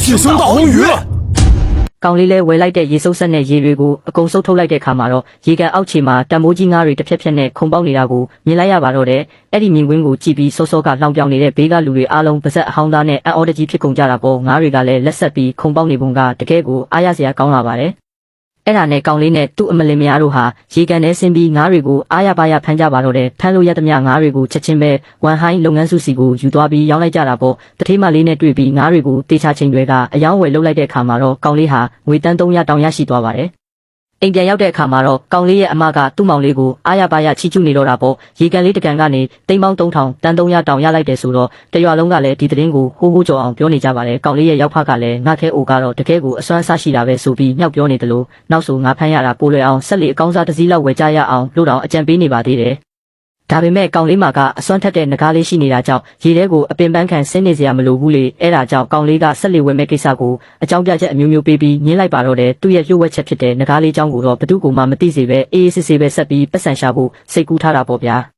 血腥大红鱼。 ကောင်လေးလဲဝယ်လိုက်တဲ့ရေစုပ်ဆက်နဲ့ရေတွေကိုအကုန်စုပ်ထုတ်လိုက်တဲ့ခါမှာတော့ရေကန်အောက်ခြေမှာတံမိုးကြီးငါးတွေတစ်ဖြက်ဖြက်နဲ့ခုန်ပေါက်နေတာကိုမြင်လိုက်ရပါတော့တယ်။အဲ့ဒီမြင်ကွင်းကိုကြည့်ပြီးစောစောကလောင်ပြောင်နေတဲ့ဘေးကလူတွေအားလုံးပါဇက်အဟောင်းသားနဲ့အံ့ဩတကြီးဖြစ်ကုန်ကြတာပေါ့ငါးတွေကလည်းလက်ဆက်ပြီးခုန်ပေါက်နေပုံကတကယ်ကိုအားရစရာကောင်းလာပါတယ်။အဲ့ဒါနဲ့ကောင်လေးနဲ့သူ့အမလင်မယားတို့ဟာရေကန်ထဲဆင်းပြီးငါးတွေကိုအားရပါရဖမ်းကြပါတော့တယ်။ဖမ်းလို့ရသမျှငါးတွေကိုချက်ချင်းပဲဝန်ဟိုင်းလုပ်ငန်းစုစီကိုယူသွားပြီးရောင်းလိုက်ကြတာပေါ့။တထေးမလေးနဲ့တွေ့ပြီးငါးတွေကိုတေချာချိန်တွေကအယောင်းဝယ်လုပ်လိုက်တဲ့အခါမှာတော့ကောင်လေးဟာငွေတန်း300တောင်ရရှိသွားပါတယ်။အိမ်ပြန်ရောက်တဲ့အခါမှာတော့ကောင်လေးရဲ့အမကသူ့မောင်လေးကိုအားရပါရချီးကျူးနေတော့တာပေါ့ရေကန်လေးတကန်ကနေတိမ်ပေါင်း3000တန်း300တောင်ရလိုက်တယ်ဆိုတော့တရွာလုံးကလည်းဒီသတင်းကိုဟိုးဟိုးကြော်အောင်ပြောနေကြပါတယ်ကောင်လေးရဲ့ရောက်ဖကလည်းငါခဲအိုကတော့တကယ်ကိုအစွမ်းစားရှိတာပဲဆိုပြီးညှောက်ပြောနေတယ်လို့နောက်ဆိုငါဖမ်းရတာပိုလွယ်အောင်ဆက်လက်အကောင်းစားတစ်စည်းလောက်ဝယ်ကြရအောင်လို့တောင်အကြံပေးနေပါသေးတယ်ဒါပေမဲ့ကောင်လေးမှာကအစွမ်းထက်တဲ့ငကားလေးရှိနေတာကြောင့်ရေထဲကိုအပင်ပန်းခံဆင်းနေစရာမလိုဘူးလေအဲ့ဒါကြောင့်ကောင်လေးကဆက်လက်ဝယ်မဲ့ကိစ္စကိုအကြောင်းပြချက်အမျိုးမျိုးပေးပြီးညှင်းလိုက်ပါတော့တယ်သူ့ရဲ့လျှို့ဝှက်ချက်ဖြစ်တဲ့ငကားလေးเจ้าကိုတော့ဘသူ့ကိုမှမသိစေပဲအေးအေးဆေးဆေးပဲဆက်ပြီးပတ်စံရှာဖို့စိတ်ကူးထားတာပေါ့ဗျာ